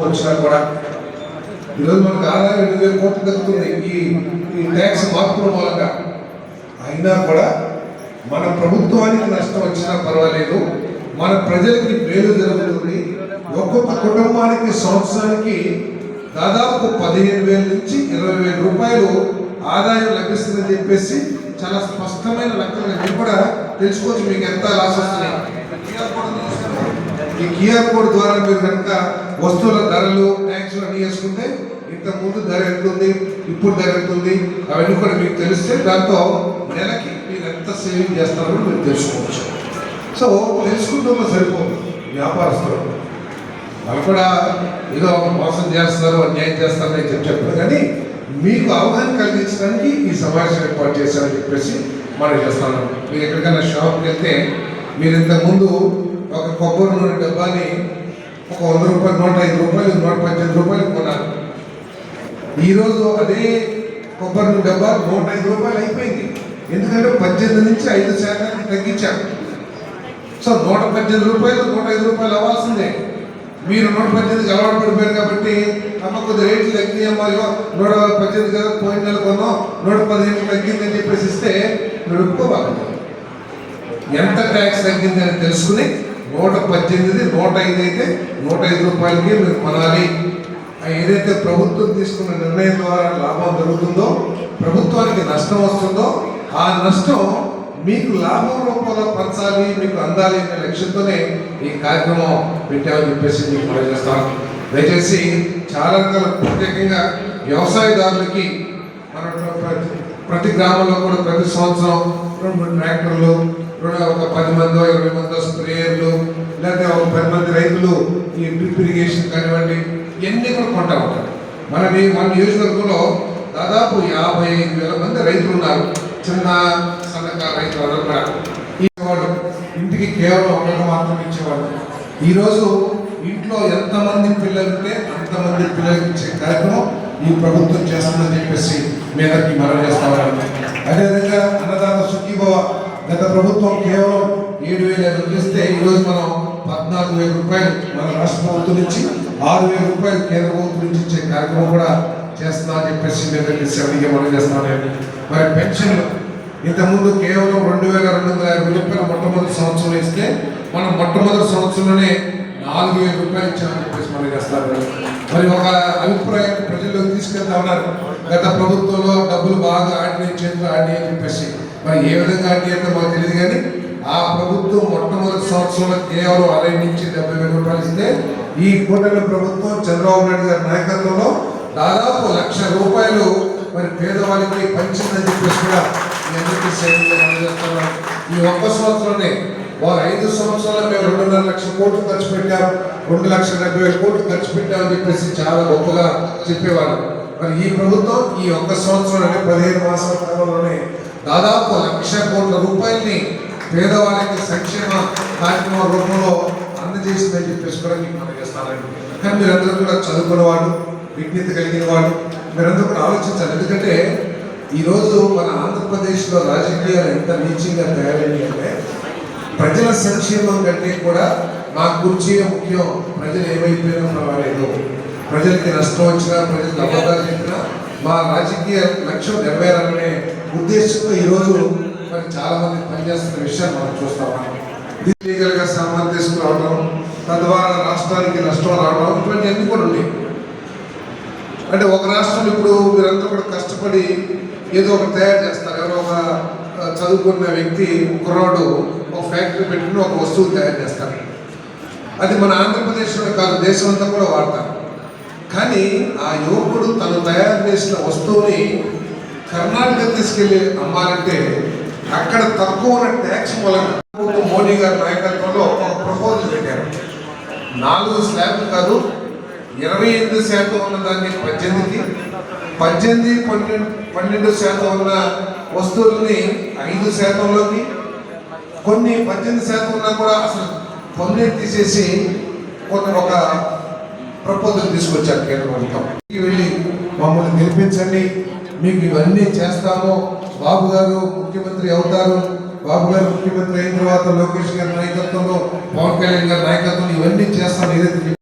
వచ్చినా కూడా ఈరోజు మనకు ఆదాయం 2,000 కోట్లు దక్కుతుంది ఈ ట్యాక్స్ మార్పుల మూలంగా. అయినా కూడా మన ప్రభుత్వానికి నష్టం వచ్చినా పర్వాలేదు, మన ప్రజలకి మేలు జరుగుతుంది. ఒక్కొక్క కుటుంబానికి సంవత్సరానికి దాదాపు 15,000 నుంచి 20,000 రూపాయలు ఆదాయం లభిస్తుందని చెప్పేసి చాలా స్పష్టమైన లెక్కలు మీరు కూడా తెలుసుకోవచ్చు. మీకు ఎంత లాస్ వస్తున్నాయి ఈ క్యూఆర్ కోడ్ ద్వారా మీరు కనుక వస్తువుల ధరలు ట్యాక్స్ అన్ని వేసుకుంటే ఇంత ముందు ధర ఎంతుంది, ఇప్పుడు ధర ఎంతుంది, అవన్నీ కూడా మీకు తెలిస్తే దాంతో నెలకి మీరు ఎంత సేవింగ్ చేస్తారో మీరు తెలుసుకోవచ్చు. సో తెలుసుకుంటున్న సరిపోదు. వ్యాపారస్తులు వాళ్ళు కూడా ఏదో మోసం చేస్తారు, అన్యాయం చేస్తారని చెప్పారు, కానీ మీకు అవగాహన కలిగించడానికి ఈ సమావేశం ఏర్పాటు చేశారని చెప్పేసి మనం చేస్తాను. మీరు ఎక్కడికైనా షాప్కి వెళ్తే మీరు ఇంతకుముందు ఒక కొబ్బరి నూనె డబ్బాని ఒక 100 రూపాయలు, 105 రూపాయలు, 118 రూపాయలు కొన్నారు. ఈరోజు అదే కొబ్బరి నూనె డబ్బా 105 రూపాయలు అయిపోయింది. ఎందుకంటే 18 నుంచి 5% తగ్గించారు. సో 118 రూపాయలు 105 రూపాయలు అవ్వాల్సిందే. మీరు 118కి అలవాటు పడిపోయారు కాబట్టి అమ్మ కొద్ది రేట్లు తగ్గినాయమ్మా, 118 కదా పోయిన నెల కొన్నాం 115 తగ్గిందని చెప్పేసి ఇస్తే మీరు ఒప్పుకోవాలి. ఎంత ట్యాక్స్ తగ్గిందని తెలుసుకుని 118, 105 అయితే 105 రూపాయలకి మీరు కొనాలి. ఏదైతే ప్రభుత్వం తీసుకున్న నిర్ణయం ద్వారా లాభం జరుగుతుందో, ప్రభుత్వానికి నష్టం వస్తుందో, ఆ నష్టం మీకు లాభం రూపంలో పంచాలి, మీకు అందాలి అనే లక్ష్యంతోనే ఈ కార్యక్రమం పెట్టామని చెప్పేసి మీకు మనం చేస్తాను. దయచేసి చాలా రకాల ప్రత్యేకంగా వ్యవసాయదారులకి మన ప్రతి గ్రామంలో కూడా ప్రతి సంవత్సరం 2 ట్రాక్టర్లు, ఒక 10 మందో 20 మందో స్ప్రేయర్లు, లేకపోతే ఒక 10 మంది రైతులు ఈ డ్రిప్ ఇరిగేషన్ కానివ్వండి ఇవన్నీ కూడా కొంటా ఉంటారు. మన నియోజకవర్గంలో దాదాపు 55,000 మంది రైతులు ఉన్నారు. చిన్న సన్నకారు రైతులు అందరూ కూడా ఇచ్చేవాడు. ఇంటికి కేవలం ఒకటి మాత్రం ఇచ్చేవాడు. ఈరోజు ఇంట్లో ఎంతమంది పిల్లలు ఉంటే అంతమంది పిల్లలకి ఇచ్చే కార్యక్రమం ఈ ప్రభుత్వం చేస్తుందని చెప్పేసి మీదకి మనం చేస్తామని. అదేవిధంగా అన్నదాత సుఖీభవ గత ప్రభుత్వం కేవలం 7,000 ఇస్తే ఈరోజు మనం 14,000 రూపాయలు మన రాష్ట్ర ప్రభుత్వం నుంచి 6,000 రూపాయలు కేంద్ర ప్రభుత్వం నుంచి ఇచ్చే కార్యక్రమం కూడా చేస్తున్నామని చెప్పేసి మీదకి సెవెన్గా మనం చేస్తామని. మరి పెన్షన్లు ఇంతకుముందు కేవలం 2,250 రూపాయలు మొట్టమొదటి సంవత్సరంలో ఇస్తే మనం మొట్టమొదటి సంవత్సరంలోనే 4,000 రూపాయలు ఇచ్చామని చెప్పేసి మనం చేస్తారు. మరి ఒక అభిప్రాయం ప్రజల్లోకి తీసుకెళ్తా ఉన్నారు. గత ప్రభుత్వంలో డబ్బులు బాగా ఆడినాయి, చేతులు ఆడినాయి అని చెప్పేసి. మరి ఏ విధంగా ఆడినాయంటే మాకు తెలియదు, కానీ ఆ ప్రభుత్వం మొట్టమొదటి సంవత్సరంలో కేవలం 60 నుంచి 70,000 రూపాయలు ఇస్తే ఈ కూటమి ప్రభుత్వం చంద్రబాబు నాయుడు గారి నాయకత్వంలో దాదాపు 1,00,000 రూపాయలు మరి పేదవాళ్ళకి పంచిందని చెప్పేసి కూడా మీ అందరికీ చేస్తున్నాం. ఈ ఒక్క సంవత్సరంలోనే వారు 5 సంవత్సరాలు మేము 2.5 లక్షల కోట్లు ఖర్చు పెట్టాం, 2,70,000 కోట్లు ఖర్చు పెట్టామని చెప్పేసి చాలా గొప్పగా చెప్పేవారు. మరి ఈ ప్రభుత్వం ఈ ఒక్క సంవత్సరంలోనే 15 మాసాల కాలంలోనే దాదాపు 1,00,000 కోట్ల రూపాయలని పేదవాళ్ళకి సంక్షేమ కార్యక్రమం రూపంలో అందజేసిందని చెప్పేసి కూడా మీకు మనం చేస్తానండి. కానీ మీరందరూ కూడా చదువుకున్న వాళ్ళు, విజ్ఞత కలిగిన వాళ్ళు, మీరందరూ కూడా ఆలోచించాలి. ఎందుకంటే ఈరోజు మన ఆంధ్రప్రదేశ్లో రాజకీయాలు ఎంత నీచంగా తయారైంది అంటే ప్రజల సంక్షేమం కంటే కూడా మా కుర్చీ ముఖ్యం, ప్రజలు ఏమైపోయినా పర్వాలేదు, ప్రజలకి నష్టం వచ్చినా, ప్రజలకు అబద్ధాలు చెప్పినా మా రాజకీయ లక్ష్యం నెరవేరాలనే ఉద్దేశంతో ఈరోజు మరి చాలా మంది పనిచేస్తున్న విషయాన్ని మనం చూస్తాం. లీగల్గా సామాన్ తీసుకురావడం, తద్వారా రాష్ట్రానికి నష్టం రావడం, ఇటువంటి అన్ని కూడా ఉన్నాయి. అంటే ఒక రాష్ట్రం ఇప్పుడు మీరంతా కూడా కష్టపడి ఏదో ఒకటి తయారు చేస్తారు. ఎవరో ఒక చదువుకున్న వ్యక్తి కుర్రాడు ఒక ఫ్యాక్టరీ పెట్టుకుని ఒక వస్తువు తయారు చేస్తారు. అది మన ఆంధ్రప్రదేశ్లో కాదు, దేశం అంతా కూడా వాడతారు. కానీ ఆ యువకుడు తను తయారు చేసిన వస్తువుని కర్ణాటక తీసుకెళ్ళి అమ్మాలంటే అక్కడ తక్కువ ఉన్న ట్యాక్స్ మూలంగా మోడీ గారి నాయకత్వంలో ఒక ప్రపోజల్ పెట్టారు. 4 స్లాబ్లు కాదు, 28% ఉన్న దాన్ని 18కి, 12% ఉన్న వస్తువులని 5%లోకి, కొన్ని 18% ఉన్నా కూడా అసలు కొన్ని తీసేసి ఒక ప్రపోజల్ తీసుకొచ్చారు కేంద్ర ప్రభుత్వం. వెళ్ళి మమ్మల్ని గెలిపించండి, మీకు ఇవన్నీ చేస్తాము, బాబు గారు ముఖ్యమంత్రి అవుతారు, బాబు గారు ముఖ్యమంత్రి అయిన తర్వాత లోకేష్ గారి నాయకత్వంలో, పవన్ కళ్యాణ్ గారి నాయకత్వంలో ఇవన్నీ చేస్తాం ఏదైతే